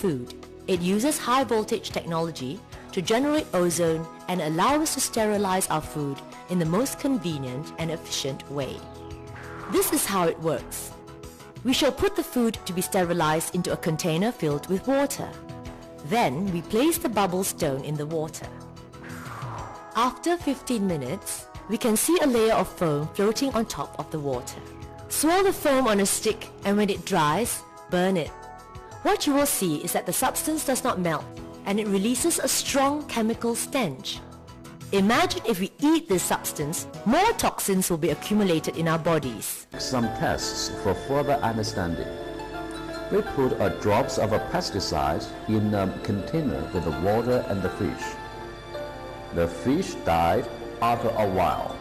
food. It uses high voltage technology to generate ozone and allow us to sterilize our food in the most convenient and efficient way. This is how it works. We shall put the food to be sterilized into a container filled with water. Then we place the bubble stone in the water. After 15 minutes, we can see a layer of foam floating on top of the water. Swirl the foam on a stick and when it dries, burn it. What you will see is that the substance does not melt and it releases a strong chemical stench. Imagine if we eat this substance, more toxins will be accumulated in our bodies. Some tests for further understanding. We put a drops of a pesticide in a container with the water and the fish. The fish died after a while.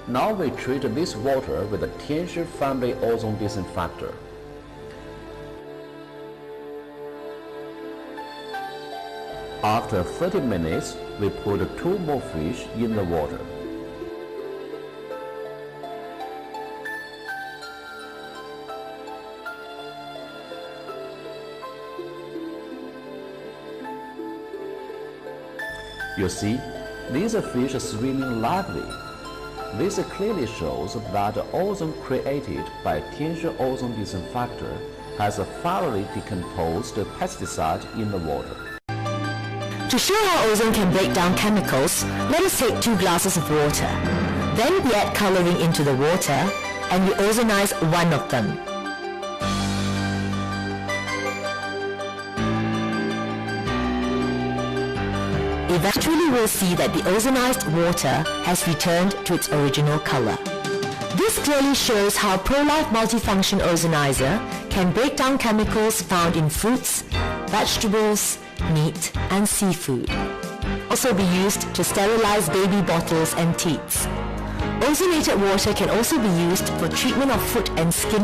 Now we treat this water with a Tianshi family ozone disinfector. After 30 minutes, we put 2 more fish in the water. You see, these fish are swimming lively. This clearly shows that the ozone created by Tianshi ozone disinfector has thoroughly decomposed the pesticide in the water. To show how ozone can break down chemicals, let us take 2 glasses of water. Then we add coloring into the water and we ozonize one of them. Eventually we'll see that the ozonized water has returned to its original color. This clearly shows how ProLife Multifunction Ozonizer can break down chemicals found in fruits, vegetables, meat and seafood. Also be used to sterilize baby bottles and teats. Ozonated water can also be used for treatment of foot and skin.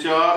4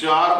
4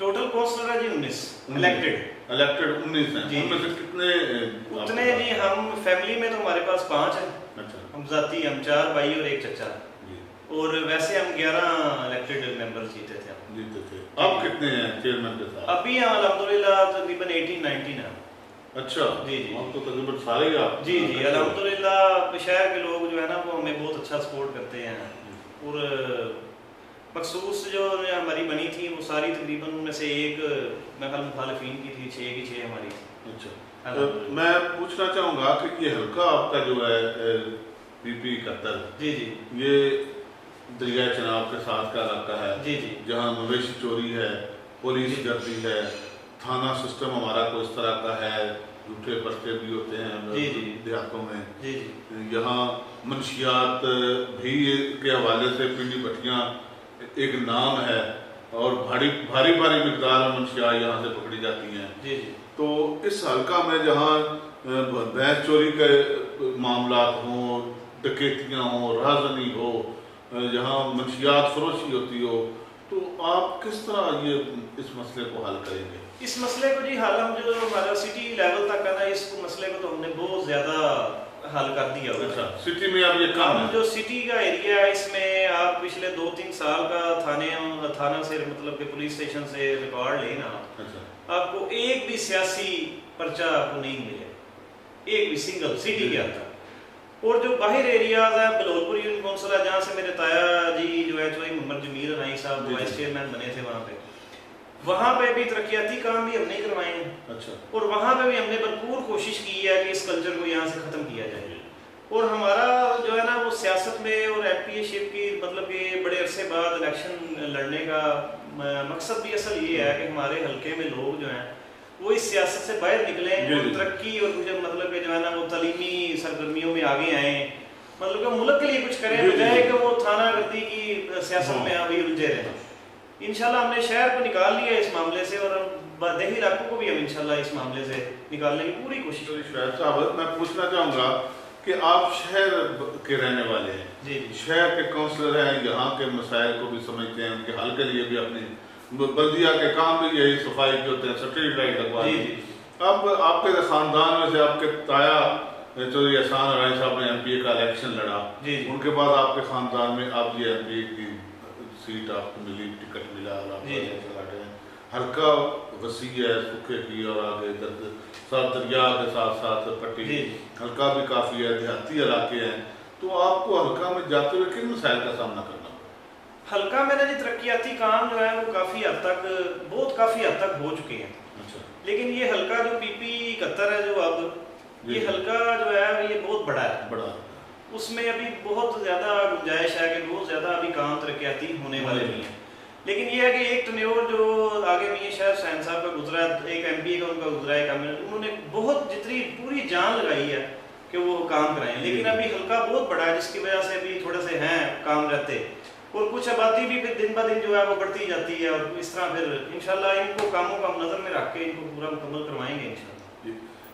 total counsellor ہے جی 19 elected 19 ہیں. جی. ان میں سے کتنے اتنے جی ہم family میں تو ہمارے پاس 5 ہیں. اچھا ہم ذاتی ہم 4 بھائی اور ایک چچا, جی اور ویسے ہم 11 الیکٹڈ ممبر جیتے تھے. جیتے تھے. اب کتنے ہیں چیئرمین کے ساتھ؟ ابھی ہم الحمدللہ تقریباً 18-19 ہیں. اچھا جی جی اب تو تقریباً سارے ہی آپ جی جی الحمدللہ شہر کے لوگ جو ہے نا وہ ہمیں بہت اچھا سپورٹ کرتے ہیں. اور مخصوص جو ہماری بنی تھی وہ ساری تقریباً ان میں سے ایک میں خیال مخالفین کی تھی, 6 کی 6 ہماری. اچھا میں پوچھنا چاہوں گا کہ یہ حلقہ آپ کا جو ہے پی پی 71 جی جی یہ دریائے چناب کے ساتھ کا علاقہ ہے جی جی جہاں مویشی چوری ہے, پولیس گردی ہے, تھانہ سسٹم ہمارا کو اس طرح کا ہے, جھوٹے پرچے بھی ہوتے ہیں دیہاتوں میں. جی جی یہاں منشیات بھی کے حوالے سے پنڈی بھٹیاں ایک نام ہے, اور بھاری مقدار میں منشیات یہاں سے پکڑی جاتی ہیں. جی جی تو اس حلقہ میں جہاں بھینس چوری کے معاملات ہوں, ڈکیتیاں ہوں, رازنی ہو, جہاں منشیات فروشی ہوتی ہو, تو آپ کس طرح یہ اس مسئلے کو حل کریں گے؟ اس مسئلے کو جی حل ہم جو ہمارا سٹی لیول تک ہے نا, اس مسئلے کو تو ہم نے بہت زیادہ حل کر دیا ہوگا. اچھا سٹی میں اب یہ کام ہم ہے جو سٹی کا ایریا ہے اس میں آپ پچھلے 2-3 سال کا تھانہ سے مطلب کہ پولیس اسٹیشن سے ریکارڈ لینا, اچھا آپ کو ایک بھی سیاسی پرچہ آپ کو نہیں ملے, ایک بھی سنگل سٹی کے اندر. اور جو باہر ایریاز ہے, بلولپور یونین کونسل ہے جہاں سے میرے تایا جی جو ہے چوہی محمد جمیل رنائی صاحب وائس چیئرمین بنے تھے, وہاں پہ بھی ترقیاتی کام بھی ہم نے کروائے ہیں. اچھا اور وہاں پہ بھی ہم نے بھرپور کوشش کی ہے کہ اس کلچر کو یہاں سے ختم کیا جائے. اور ہمارا جو ہے نا وہ سیاست میں اور ایم پی اے شپ کی مطلب کہ بڑے عرصے بعد الیکشن لڑنے کا مقصد بھی اصل یہ ہے کہ ہمارے حلقے میں لوگ جو ہیں وہ اس سیاست سے باہر نکلیں اور ترقی اور کچھ مطلب کہ جو ہے نا وہ تعلیمی سرگرمیوں میں آگے آئیں, مطلب کہ ملک کے لیے کچھ کریں, بجائے کہ وہ تھانہ گردی کی سیاست میں ابھی الجھے رہیں. انشاءاللہ ہم نے شہر کو نکال لیا اس معاملے سے, اور دیہی علاقوں کو بھی ہم انشاءاللہ اس معاملے سے نکالنے کی پوری کوشش کریں. شاہد صاحب میں پوچھنا چاہوں گا کہ آپ شہر کے رہنے والے ہیں, جی جی شہر کے کونسلر ہیں, یہاں کے مسائل کو بھی سمجھتے ہیں, ان کے حل کے لیے بھی اپنی بلدیہ کے کام بھی یہی صفائی کے ہوتے ہیں, سٹریٹ لائٹ لگوانے. اب آپ کے خاندان میں سے آپ کے تایا چودھری احسان رائے صاحب نے ایم پی اے کا الیکشن لڑا, ان کے بعد آپ کے خاندان میں اب یہ ایم پی اے کی سیٹ آپ کو ملی, ٹکٹ ملا, اور آپ الیکشن لڑ رہے ہیں. حلقہ وسیع ہے, سکھے کی اور آگے ساتھ دریا کے ساتھ ساتھ پٹی حلقہ بھی کافی ہے, دیہاتی علاقے ہیں. تو آپ کو حلقہ میں جاتے ہوئے کن مسائل کا سامنا کرنا پڑا؟ حلقہ میں جی ترقیاتی کام جو ہے وہ کافی حد تک ہو چکے ہیں. لیکن یہ حلقہ جو پی پی 71 ہے جو اب یہ حلقہ جو ہے یہ بہت بڑا ہے, اس میں ابھی بہت زیادہ گنجائش ہے کہ بہت زیادہ ابھی کام ترقیاتی ہونے والے بھی ہیں. لیکن یہ ہے کہ ایک ٹنیور جو آگے میاں شاہ حسین صاحب کا گزرا ہے, ایک ایم پی کا ان کا گزرا ہے, انہوں نے بہت جتنی پوری جان لگائی ہے کہ وہ کام کرائیں. لیکن ابھی حلقہ بہت بڑا ہے جس کی وجہ سے ابھی تھوڑے سے ہیں کام رہتے, اور کچھ آبادی بھی پھر دن بہ دن جو ہے وہ بڑھتی جاتی ہے, اور اس طرح پھر انشاءاللہ ان کو کاموں کا نظر میں رکھ کے ان کو پورا مکمل کروائیں گے انشاءاللہ.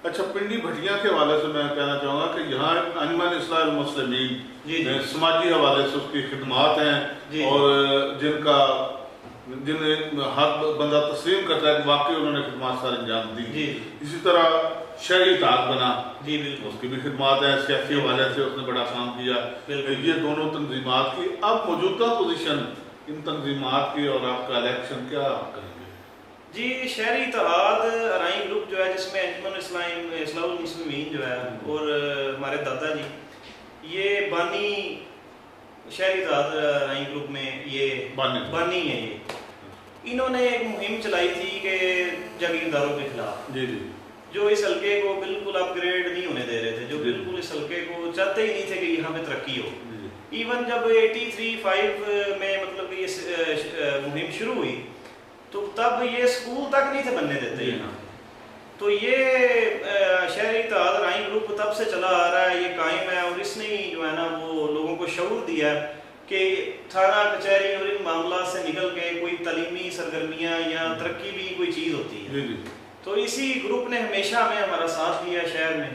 اچھا پنڈی بھٹیاں کے حوالے سے میں کہنا چاہوں گا کہ یہاں انجمن اصلاح المسلمین سماجی حوالے سے اس کی خدمات ہیں, اور جن حق بندہ تسلیم کرتا ہے کہ واقعی انہوں نے خدمات سارے انجام دی. اسی طرح شہری اتحاد بنا, اس کی بھی خدمات ہیں, سیاسی حوالے سے اس نے بڑا کام کیا. یہ دونوں تنظیمات کی اب موجودہ پوزیشن ان تنظیمات کی اور آپ کا الیکشن کیا کریں گے؟ جی شہری اتحاد ارائیں گروپ جو ہے جس میں انجمن اصلاح المسلمین جو ہے اور ہمارے دادا جی یہ بانی شہری اتحاد ارائیں گروپ میں یہ بانی ہیں. یہ انہوں نے ایک مہم چلائی تھی کہ جاگیرداروں کے خلاف, جو اس حلقے کو بالکل اپ گریڈ نہیں ہونے دے رہے تھے, جو بالکل اس حلقے کو چاہتے ہی نہیں تھے کہ یہاں پہ ترقی ہو. ایون جب 83-85 میں مطلب کہ یہ مہم شروع ہوئی تو تب یہ اسکول تک نہیں تھے بننے دیتے یہاں. تو یہ شہری اتحاد ارائیں گروپ تب سے چلا آ رہا ہے, یہ قائم ہے, اور اس نے جو ہے نا وہ لوگوں کو شعور دیا ہے کہ تھانہ کچہری اور ان معاملات سے نکل کے کوئی تعلیمی سرگرمیاں یا ترقی بھی کوئی چیز ہوتی ہے. تو اسی گروپ نے ہمیشہ ہمارا ساتھ دیا ہے شہر میں,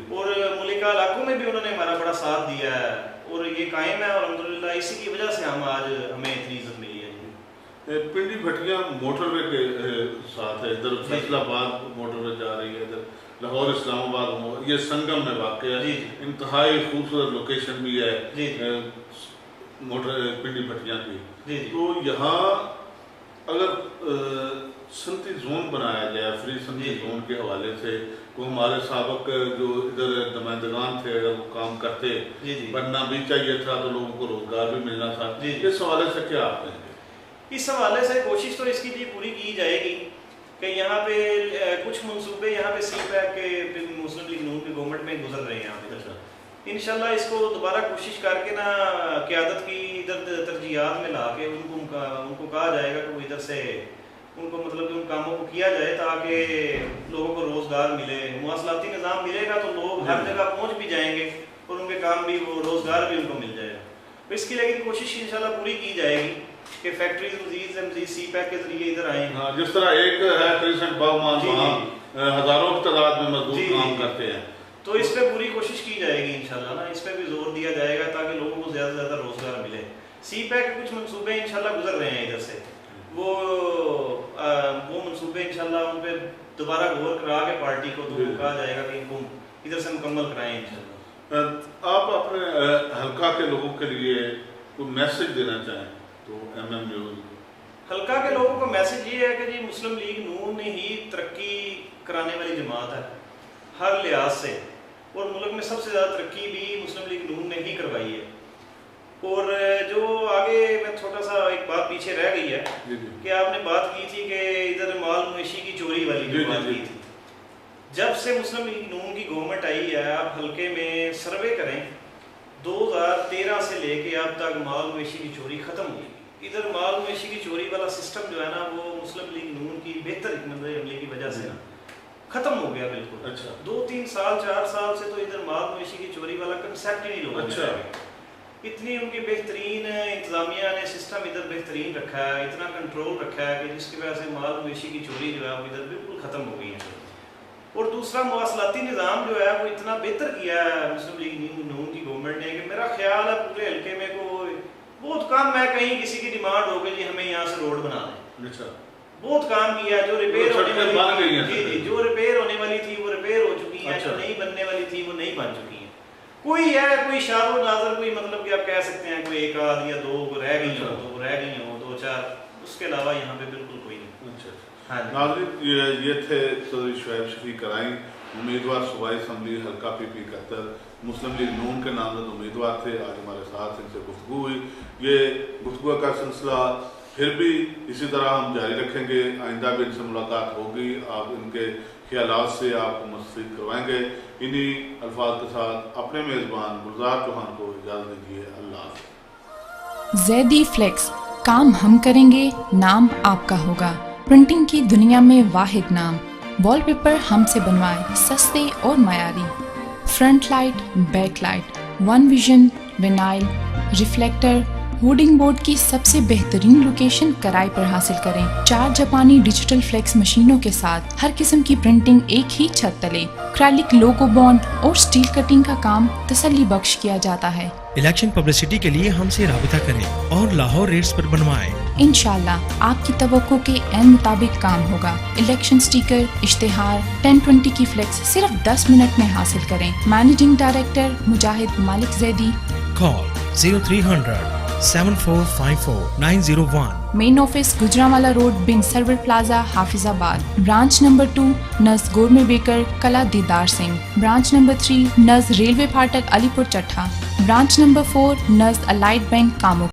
اور ملکہ علاقوں میں بھی انہوں نے ہمارا بڑا ساتھ دیا ہے, اور یہ قائم ہے, اور الحمدللہ اسی کی وجہ سے ہم آج ہمیں اتنی عزت ملی ہے. پنڈی بھٹیاں موٹر وے کے ساتھ ہے, ادھر فیصل آباد موٹر وے جا رہی ہے, ادھر لاہور اسلام آباد, یہ سنگم میں واقع ہے, انتہائی خوبصورت لوکیشن بھی ہے موٹر پنڈی بھٹیاں کی. تو یہاں اگر صنعتی زون بنایا جائے, فری صنعتی زون کے حوالے سے, تو ہمارے سابق جو ادھر نمائندگان تھے اگر وہ کام کرتے, بننا بھی چاہیے تھا تو لوگوں کو روزگار بھی ملنا تھا. اس حوالے سے کیا آپ کہیں گے؟ اس حوالے سے کوشش تو اس کی بھی پوری کی جائے گی کہ یہاں پہ کچھ منصوبے یہاں پہ سی پیک کے مسلم لیگ نون کی گورنمنٹ میں گزر رہے ہیں یہاں پہ. انشاءاللہ اس کو دوبارہ کوشش کر کے نا قیادت کی ادھر ترجیحات میں لا کے ان کو کہا جائے گا کہ وہ ادھر سے ان کو مطلب کہ ان کاموں کو کیا جائے تاکہ لوگوں کو روزگار ملے. مواصلاتی نظام ملے گا تو لوگ ہر جگہ پہنچ بھی جائیں گے اور ان کے کام بھی, وہ روزگار بھی ان کو مل جائے گا. اس کی لیکن کوشش انشاءاللہ پوری کی جائے گی کہ فیکٹریز مزید سی پیک کے ذریعے ادھر آئیں. جس طرح ایک ہے کریسنٹ باغمان, وہاں ہزاروں کی تعداد میں مزدور کام کرتے ہیں, تو اس پہ پوری کوشش کی جائے گی انشاءاللہ نا, اس پہ بھی زور دیا جائے گا تاکہ لوگوں کو زیادہ سے زیادہ روزگار ملے. سی پیک کے کچھ منصوبے انشاءاللہ گزر رہے ہیں ادھر سے, وہ منصوبے انشاءاللہ ان پہ دوبارہ غور کرا کے پارٹی کو تو کہا جائے گا کہ ان کو ادھر سے مکمل کرائیں انشاءاللہ. آپ اپنے حلقہ کے لوگوں کے لیے کوئی میسج دینا چاہیں تو ایم ایم نیوز حلقہ کے لوگوں کا میسج یہ ہے کہ جی مسلم لیگ نون ہی ترقی کرانے والی جماعت ہے ہر لحاظ سے, اور ملک میں سب سے زیادہ ترقی بھی مسلم لیگ نون نے ہی کروائی ہے. اور جو آگے میں چھوٹا سا ایک بات پیچھے رہ گئی ہے کہ آپ نے بات کی تھی کہ ادھر مال مویشی کی چوری والی جو بات کی تھی, جب سے مسلم لیگ نون کی گورنمنٹ آئی ہے آپ حلقے میں سروے کریں 2013 سے لے کے اب تک مال مویشی کی چوری ختم ہوئی. ادھر مال مویشی کی چوری والا سسٹم جو ہے نا وہ مسلم لیگ نون کی بہتر حکمت عملی کی وجہ سے ختم ہو گیا بالکل. 2-3 سال 4 سال سے تو ادھر مال مویشی کی چوری والا کنسیپٹ ہی نہیں لوگوں نے. اتنی ان کی بہترین انتظامیہ نے سسٹم ادھر بہترین رکھا ہے, اتنا کنٹرول رکھا ہے کہ جس کی وجہ سے مال مویشی کی چوری جو ہے وہ ادھر بالکل ختم ہو گئی ہے. اور دوسرا مواصلاتی نظام جو ہے وہ اتنا بہتر کیا ہے مسلم لیگ نون کی گورنمنٹ نے کہ میرا خیال ہے پورے حلقے میں کوئی بہت کام ہے کہیں کسی کی ڈیمانڈ ہو گئی جی ہمیں یہاں سے روڈ بنا دیں. بہت کام کیا ہے, جو ریپیئر ہونے والی تھی جو ریپیئر ہونے والی تھی وہ ریپیئر ہو چکی ہیں, جو نہیں بننے والی تھی وہ نہیں بن چکی ہیں. کوئی ہے کوئی شاذ و نادر کوئی مطلب کہ آپ کہہ سکتے ہیں کوئی 1 آدھ یا 2 رہ گئی ہوں تو رہ گئی ہوں 2-4, اس کے علاوہ یہاں پہ بالکل کوئی نہیں. ناظرین یہ تھے چودھری شعیب شفیق کرائیں, امیدوار صوبائی اسمبلی حلقہ PP71 مسلم لیگ نون کے نامزد امیدوار تھے. آج ہمارے ساتھ ان سے گفتگو ہوئی. یہ گفتگو کا سلسلہ پھر بھی اسی طرح ہم جاری رکھیں گے, آئندہ بھی ان سے ملاقات ہوگی, آپ ان کے خیالات سے آپ کو مستفید کروائیں گے. انہی الفاظ کے ساتھ اپنے میزبان گلزار چوہان کو اجازت دیجیے. اللہ حافظ. زیدی فلیکس, کام ہم کریں گے, نام آپ کا ہوگا. پرنٹنگ کی دنیا میں واحد نام. وال پیپر ہم سے بنوائے, سستے اور معیاری. Front light, back light, one vision, vinyl, reflector, hoarding board کی سب سے بہترین لوکیشن کرائے پر حاصل کریں. 4 جاپانی ڈیجیٹل فلیکس مشینوں کے ساتھ ہر قسم کی پرنٹنگ ایک ہی چھت تلے. ایکریلک لوگو بانڈ اور سٹیل کٹنگ کا کام تسلی بخش کیا جاتا ہے. الیکشن پبلسٹی کے لیے ہم سے رابطہ کریں اور لاہور ریٹس پر بنوائیں. انشاءاللہ آپ کی توقع کے عین مطابق کام ہوگا. الیکشن سٹیکر, اشتہار, 1020 کی فلیکس صرف 10 منٹ میں حاصل کریں. Managing director Mujahid Malik Zaidi. Call 0300 7454 901. Main office Gujranwala road, Bin Sarwar plaza, Hafizabad. Branch number 2 نزد gourmet bakers, Killa Didar Singh. Branch number 3 نزد ریلوے پھاٹک, Alipur Chattha. Branch number 4 نزد الائٹ بینک, کامو.